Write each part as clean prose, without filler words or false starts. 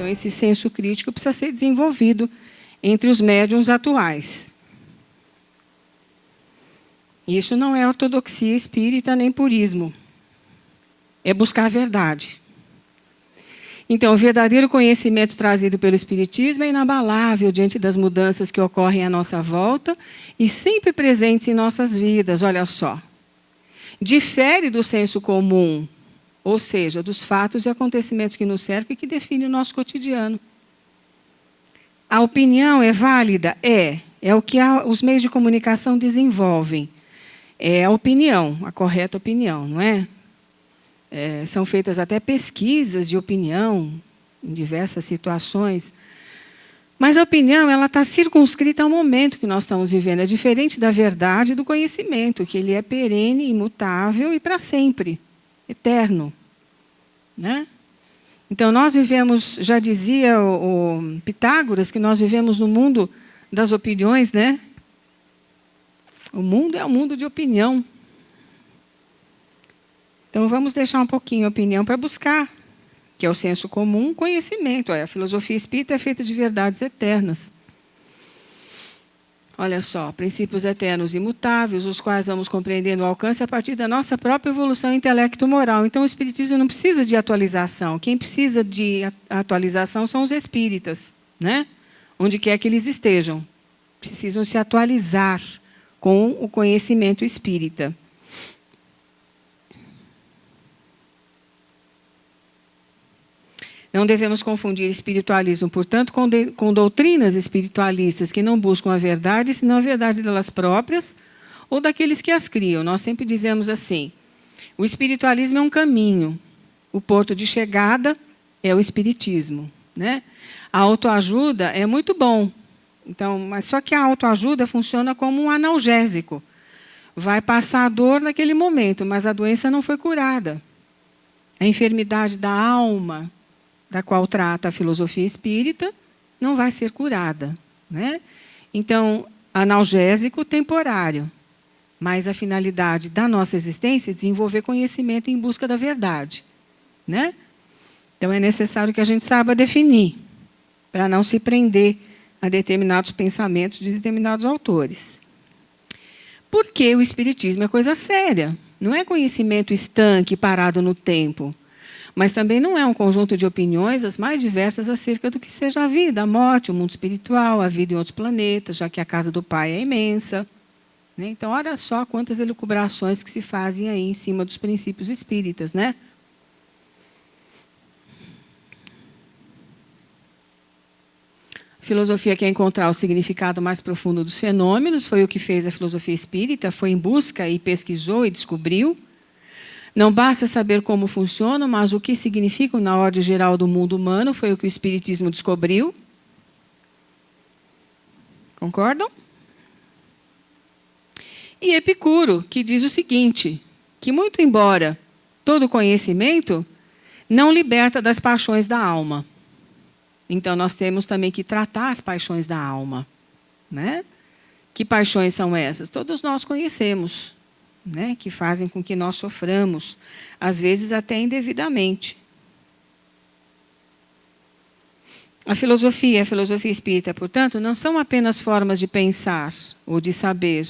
esse senso crítico precisa ser desenvolvido entre os médiuns atuais. Isso não é ortodoxia espírita nem purismo. É buscar a verdade. Então, o verdadeiro conhecimento trazido pelo Espiritismo é inabalável diante das mudanças que ocorrem à nossa volta e sempre presentes em nossas vidas, olha só. Difere do senso comum, ou seja, dos fatos e acontecimentos que nos cercam e que definem o nosso cotidiano. A opinião é válida? É o que os meios de comunicação desenvolvem. É a opinião, a correta opinião, não é? São feitas até pesquisas de opinião em diversas situações. Mas a opinião está circunscrita ao momento que nós estamos vivendo. É diferente da verdade e do conhecimento, que ele é perene, imutável e para sempre, eterno. Né? Então, nós vivemos, já dizia o Pitágoras, que nós vivemos no mundo das opiniões, né? O mundo é um mundo de opinião. Então, vamos deixar um pouquinho a opinião para buscar, que é o senso comum, conhecimento. A filosofia espírita é feita de verdades eternas. Olha só, princípios eternos imutáveis, os quais vamos compreendendo o alcance a partir da nossa própria evolução intelecto-moral. Então, o espiritismo não precisa de atualização. Quem precisa de atualização são os espíritas, né? Onde quer que eles estejam. Precisam se atualizar com o conhecimento espírita. Não devemos confundir espiritualismo, portanto, com doutrinas espiritualistas que não buscam a verdade, senão a verdade delas próprias ou daqueles que as criam. Nós sempre dizemos assim, o espiritualismo é um caminho, o porto de chegada é o espiritismo. Né? A autoajuda é muito bom, então, mas só que a autoajuda funciona como um analgésico. Vai passar a dor naquele momento, mas a doença não foi curada. A enfermidade da alma, da qual trata a filosofia espírita, não vai ser curada. Né? Então, analgésico temporário, mas a finalidade da nossa existência é desenvolver conhecimento em busca da verdade. Né? Então, é necessário que a gente saiba definir, para não se prender a determinados pensamentos de determinados autores. Porque o espiritismo é coisa séria, não é conhecimento estanque, parado no tempo. Mas também não é um conjunto de opiniões as mais diversas acerca do que seja a vida, a morte, o mundo espiritual, a vida em outros planetas, já que a casa do Pai é imensa. Né? Então, olha só quantas elucubrações que se fazem aí em cima dos princípios espíritas. Né? A filosofia quer encontrar o significado mais profundo dos fenômenos, foi o que fez a filosofia espírita, foi em busca e pesquisou e descobriu. Não basta saber como funcionam, mas o que significam na ordem geral do mundo humano, foi o que o espiritismo descobriu. Concordam? E Epicuro, que diz o seguinte, que muito embora todo conhecimento não liberta das paixões da alma. Então, nós temos também que tratar as paixões da alma. Né? Que paixões são essas? Todos nós conhecemos. Né, que fazem com que nós soframos, às vezes até indevidamente. A filosofia e a filosofia espírita, portanto, não são apenas formas de pensar ou de saber,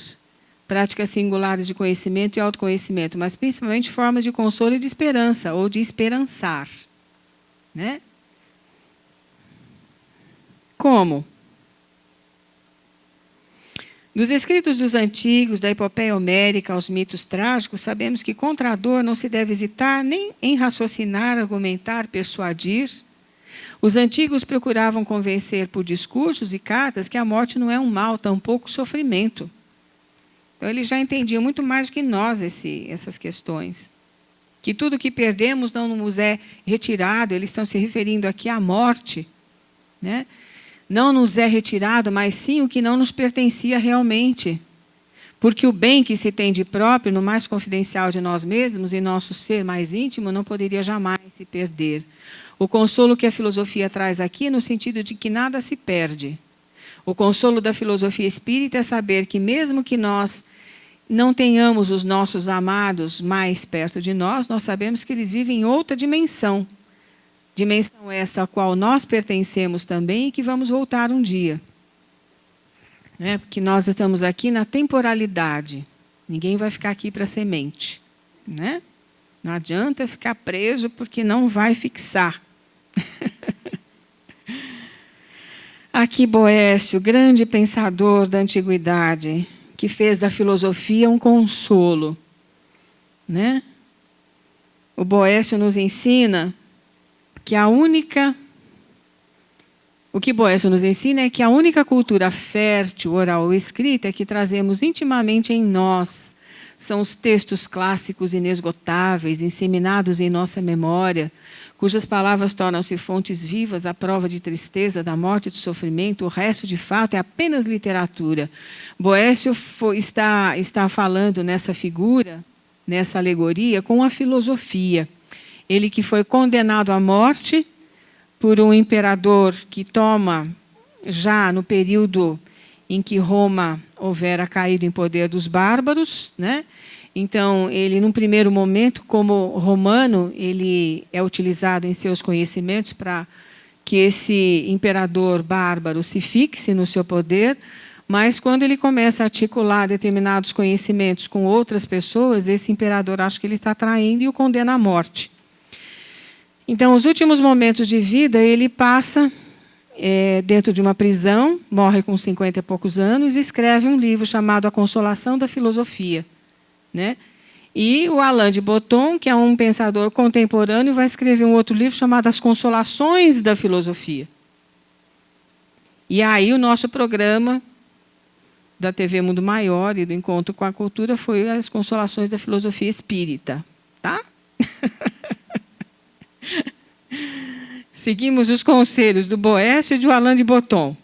práticas singulares de conhecimento e autoconhecimento, mas principalmente formas de consolo e de esperança, ou de esperançar. Né? Como? Dos escritos dos antigos, da epopeia homérica aos mitos trágicos, sabemos que contra a dor não se deve hesitar nem em raciocinar, argumentar, persuadir. Os antigos procuravam convencer por discursos e cartas que a morte não é um mal, tampouco sofrimento. Então, eles já entendiam muito mais do que nós essas questões. Que tudo que perdemos não nos é retirado, eles estão se referindo aqui à morte, né? Não nos é retirado, mas sim o que não nos pertencia realmente. Porque o bem que se tem de próprio, no mais confidencial de nós mesmos, e nosso ser mais íntimo, não poderia jamais se perder. O consolo que a filosofia traz aqui, no sentido de que nada se perde. O consolo da filosofia espírita é saber que mesmo que nós não tenhamos os nossos amados mais perto de nós, nós sabemos que eles vivem em outra dimensão, dimensão essa a qual nós pertencemos também e que vamos voltar um dia. Né? Porque nós estamos aqui na temporalidade. Ninguém vai ficar aqui para semente. Né? Não adianta ficar preso porque não vai fixar. Aqui Boécio, grande pensador da antiguidade, que fez da filosofia um consolo. Né? O Boécio nos ensina que o que Boécio nos ensina é que a única cultura fértil, oral ou escrita que trazemos intimamente em nós são os textos clássicos inesgotáveis, inseminados em nossa memória, cujas palavras tornam-se fontes vivas à prova de tristeza, da morte e do sofrimento. O resto, de fato, é apenas literatura. Boécio está falando nessa figura, nessa alegoria, com a filosofia. Ele que foi condenado à morte por um imperador que toma, já no período em que Roma houvera caído em poder dos bárbaros, né? Então, ele, num primeiro momento, como romano, ele é utilizado em seus conhecimentos para que esse imperador bárbaro se fixe no seu poder, mas quando ele começa a articular determinados conhecimentos com outras pessoas, esse imperador acha que ele está traindo e o condena à morte. Então, os últimos momentos de vida, ele passa dentro de uma prisão, morre com 50 e poucos anos, e escreve um livro chamado A Consolação da Filosofia. Né? E o Alain de Botton, que é um pensador contemporâneo, vai escrever um outro livro chamado As Consolações da Filosofia. E aí o nosso programa da TV Mundo Maior e do Encontro com a Cultura foi As Consolações da Filosofia Espírita. Tá? Seguimos os conselhos do Boécio e do Alain de Botton.